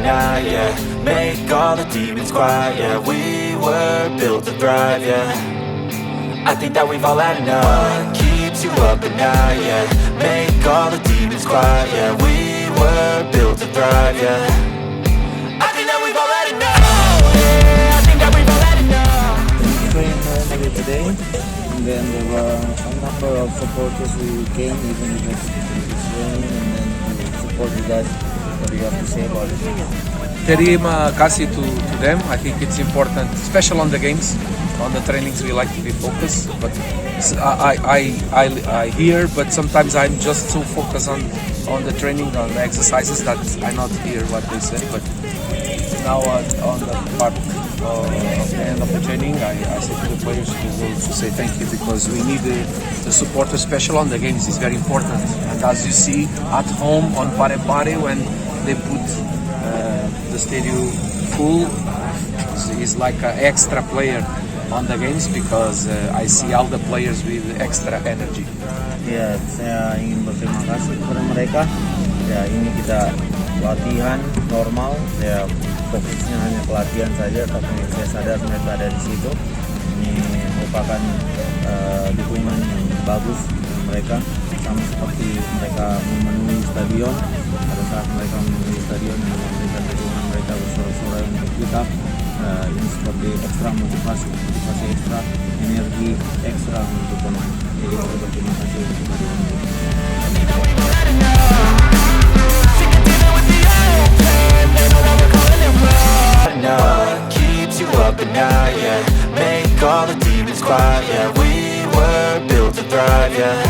night, yeah. Make all the demons quiet, yeah. We were built to thrive, yeah. I think that we've all had enough. What keeps you up at night, yeah. Make all the demons quiet, yeah. We were built to thrive, yeah. I think that we've all had enough. Yeah, I think that we've all had enough. We trained normally today, and then there were a number of supporters who came even if it's raining, and then to support you guys. What do you have to say about it? Terima kasih to them. I think it's important, especially on the games. On the trainings, we like to be focused. But I hear, but sometimes I'm just so focused on the training, on the exercises, that I not hear what they say. But now on the part of the end of the training, I say to the players to say thank you, because we need the support, especially on the games. It's very important. And as you see at home on Parepare, when they put the stadium full, is like an extra player on the games, because I see all the players with extra energy. Ya, saya ingin berterima kasih kepada mereka. Ya, ini kita latihan normal. Ya, fokusnya hanya ke latihan saja, tapi saya sadar mereka ada di situ. Ini merupakan dukungan yang bagus dari mereka, sama seperti mereka memenuhi stadion. Pada saat mereka memenuhi stadion dan memberikan dukungan, mereka bersorak-sorai untuk kita. Ini seperti ekstra motivasi ekstra, energi ekstra untuk pemain. Jadi saya berterima kasih kepada mereka. Keeps you up at night, yeah. Make all the demons quiet, yeah. We were built to thrive, yeah.